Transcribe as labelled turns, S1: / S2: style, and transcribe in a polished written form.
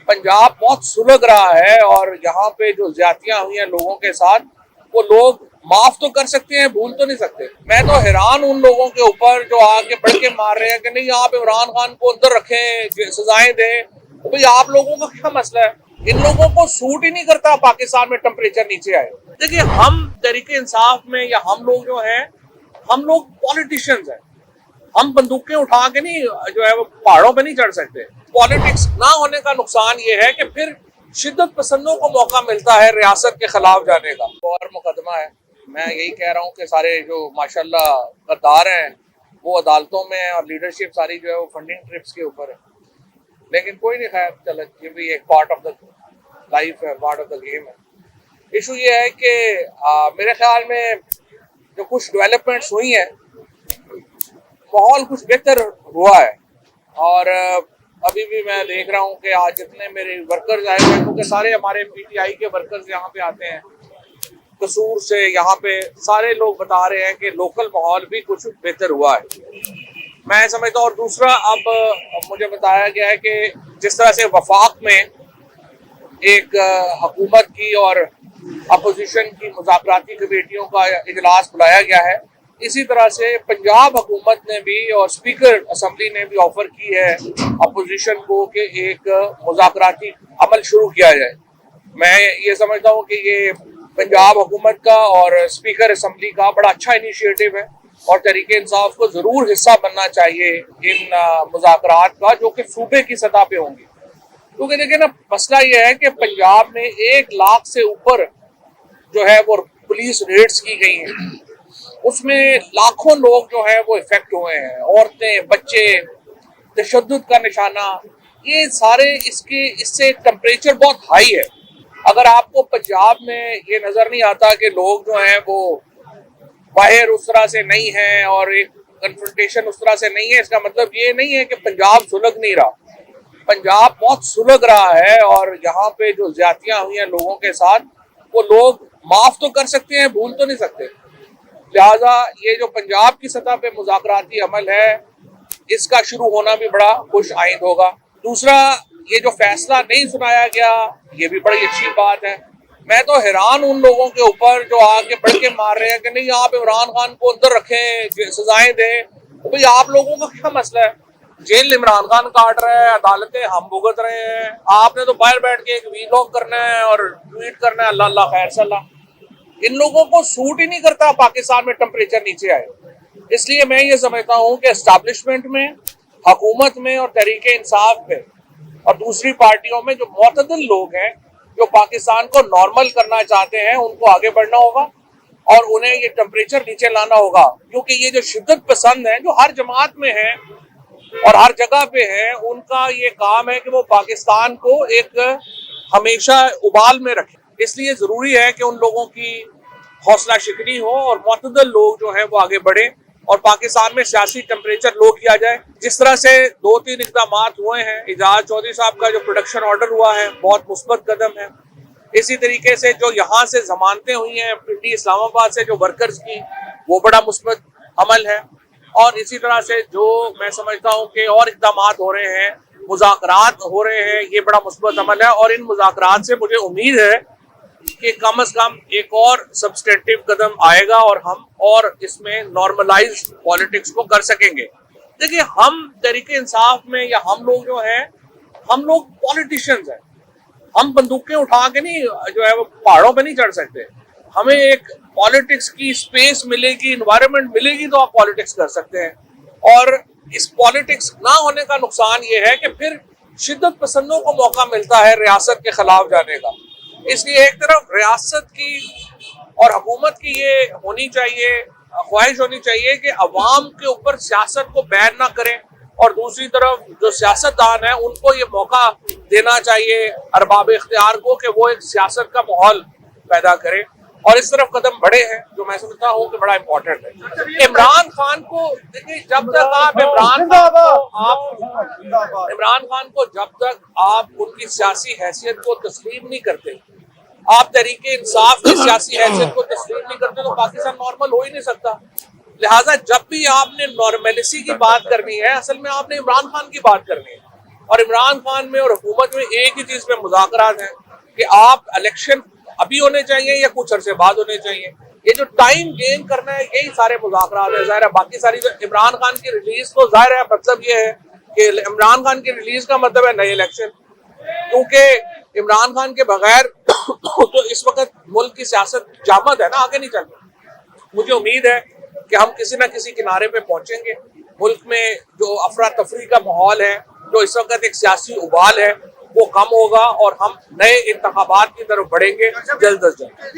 S1: पंजाब बहुत सुलग रहा है और यहाँ पे जो ज्यादतियां हुई हैं लोगों के साथ, वो लोग माफ तो कर सकते हैं, भूल तो नहीं सकते। मैं तो हैरान उन लोगों के ऊपर जो आके बढ़ के मार रहे हैं कि नहीं आप इमरान खान को अंदर रखें, सजाएं दें। तो भाई आप लोगों का क्या मसला है? इन लोगों को सूट ही नहीं करता पाकिस्तान में टेम्परेचर नीचे आए। देखिए, हम तहरीके इंसाफ में या हम लोग जो हैं, हम लोग पॉलिटिशियंस हैं। हम बंदूकें उठा के नहीं जो है वो पहाड़ों पे नहीं चढ़ सकते। पॉलिटिक्स ना होने का नुकसान ये है कि फिर शिद्दत पसंदों को मौका मिलता है रियासत के खिलाफ जाने का। और मुकदमा है। मैं यही कह रहा हूँ कि सारे जो माशाल्लाह गद्दार हैं वो अदालतों में है और लीडरशिप सारी जो है वो फंडिंग ट्रिप्स के ऊपर है। लेकिन कोई नहीं, खैर चलो, ये भी एक पार्ट ऑफ द लाइफ है, पार्ट ऑफ द गेम है। इशू ये है कि मेरे ख्याल में जो कुछ डेवलपमेंट्स हुई हैं, माहौल कुछ बेहतर हुआ है। और अभी भी मैं देख रहा हूँ कि आज जितने मेरे वर्कर्स आए हैं, क्योंकि सारे हमारे पीटीआई के वर्कर्स यहाँ पे आते हैं कसूर से, यहाँ पे सारे लोग बता रहे हैं कि लोकल माहौल भी कुछ बेहतर हुआ है, मैं समझता हूँ। और दूसरा, अब मुझे बताया गया है कि जिस तरह से वफाक में एक हुकूमत की और अपोजिशन की मुज़ाकराती कमेटियों का इजलास बुलाया गया है, इसी तरह से पंजाब हुकूमत ने भी और स्पीकर असम्बली ने भी ऑफर की है अपोजिशन को कि एक मुज़ाकराती अमल शुरू किया जाए। मैं ये समझता हूँ कि ये पंजाब हुकूमत का और स्पीकर असम्बली का बड़ा अच्छा इनिशिएटिव है और तहरीके इंसाफ को जरूर हिस्सा बनना चाहिए इन मुज़ाकरात का, जो कि सूबे की सतह पे होंगी। क्योंकि देखिए ना, मसला ये है कि पंजाब में 1 लाख से ऊपर जो है वो पुलिस रेड्स की गई हैं, उसमें लाखों लोग जो है वो इफेक्ट हुए हैं, औरतें, बच्चे, तशद्दुद का निशाना, ये सारे इससे टेम्परेचर बहुत हाई है। अगर आपको पंजाब में ये नजर नहीं आता कि लोग जो हैं वो बाहर उस तरह से नहीं है और एक कन्फ्रंटेशन उस तरह से नहीं है, इसका मतलब ये नहीं है कि पंजाब सुलग नहीं रहा। पंजाब बहुत सुलग रहा है और यहाँ पे जो ज्यादतियां हुई हैं लोगों के साथ, वो लोग माफ तो कर सकते हैं, भूल तो नहीं सकते। लिहाजा ये जो पंजाब की सतह पे मुज़ाकराती अमल है, इसका शुरू होना भी बड़ा खुश आइंद होगा। दूसरा, ये जो फैसला नहीं सुनाया गया, ये भी बड़ी अच्छी बात है। मैं तो हैरान उन लोगों के ऊपर जो आके बढ़ के मार रहे हैं कि नहीं आप इमरान खान को अंदर रखें, सजाएं दें। तो भाई आप लोगों का क्या मसला है? जेल इमरान खान काट रहा है, अदालतें हम भुगत रहे हैं, आपने तो बाहर बैठ के एक वीलॉग करना है और ट्वीट करना है अल्लाह अल्लाह खैर सल्लाह। इन लोगों को सूट ही नहीं करता पाकिस्तान में टेम्परेचर नीचे आए। इसलिए मैं ये समझता हूँ कि एस्टैब्लिशमेंट में, हुकूमत में और तहरीके इंसाफ में और दूसरी पार्टियों में जो मुतदिल लोग हैं, जो पाकिस्तान को नॉर्मल करना चाहते हैं, उनको आगे बढ़ना होगा और उन्हें ये टेम्परेचर नीचे लाना होगा। क्योंकि ये जो शिद्दत पसंद है, जो हर जमात में है और हर जगह पे है, उनका ये काम है कि वो पाकिस्तान को एक हमेशा उबाल में रखें। इसलिए जरूरी है कि उन लोगों की हौसला शिकनी हो और मुतदल लोग जो हैं वो आगे बढ़े और पाकिस्तान में सियासी टेम्परेचर लो किया जाए। जिस तरह से 2-3 इक़दाम हुए हैं, एजाज चौधरी साहब का जो प्रोडक्शन ऑर्डर हुआ है, बहुत मुस्बत कदम है। इसी तरीके से जो यहाँ से जमानतें हुई हैं पिंडी इस्लामाबाद से जो वर्कर्स की, वो बड़ा मुस्बत अमल है। और इसी तरह से जो मैं समझता हूँ कि और इक़दाम हो रहे हैं, मुज़ाकरात हो रहे हैं, ये बड़ा मुस्बत अमल है। और इन मुज़ाकरात से मुझे उम्मीद है कि कम से कम एक और सब्सटेंटिव कदम आएगा और हम और इसमें नॉर्मलाइज पॉलिटिक्स को कर सकेंगे। देखिए, हम तहरीके इंसाफ में या हम लोग जो हैं, हम लोग पॉलिटिशियंस हैं। हम बंदूकें उठा के नहीं जो है वो पहाड़ों पे नहीं चढ़ सकते। हमें एक पॉलिटिक्स की स्पेस मिलेगी, इन्वायरमेंट मिलेगी तो आप पॉलिटिक्स कर सकते हैं। और इस पॉलिटिक्स ना होने का नुकसान ये है कि फिर शिद्दत पसंदों को मौका मिलता है रियासत के खिलाफ जाने का। इसलिए एक तरफ रियासत की और हुकूमत की ये होनी चाहिए, ख्वाहिश होनी चाहिए कि अवाम के ऊपर सियासत को बैन ना करें, और दूसरी तरफ जो सियासतदान है उनको ये मौका देना चाहिए अरबाब इख्तियार को कि वो एक सियासत का माहौल पैदा करें। और इस तरफ कदम बढ़े हैं जो मैं समझता हूँ कि बड़ा इम्पोर्टेंट है। इमरान खान को देखिए, जब तक आप इमरान खान को जब तक आप उनकी सियासी हैसियत को तस्लीम नहीं करते, आप तहरीके इंसाफ की सियासी हैसियत को तस्लीम नहीं करते, तो पाकिस्तान नॉर्मल हो ही नहीं सकता। लिहाजा जब भी आपने नॉर्मलिसी की बात करनी है, असल में आपने इमरान खान की बात करनी है। और इमरान खान में और हुकूमत में एक ही चीज पे मुज़ाकरात हैं कि आप इलेक्शन अभी होने चाहिए या कुछ अरसे बाद होने चाहिए। ये जो टाइम गेन करना है, यही सारे मुज़ाकरात है। ज़ाहिर है बाकी सारी जो इमरान खान की रिलीज, तो ज़ाहिर है मतलब ये है कि इमरान खान की रिलीज का मतलब है नए इलेक्शन, क्योंकि इमरान खान के बगैर तो इस वक्त मुल्क की सियासत जामद है ना, आगे नहीं चल रही। मुझे उम्मीद है कि हम किसी न किसी किनारे पे पहुंचेंगे। मुल्क में जो अफरा तफरी का माहौल है, जो इस वक्त एक सियासी उबाल है, वो कम होगा और हम नए इंतखाबात की तरफ बढ़ेंगे जल्द अज जल्द।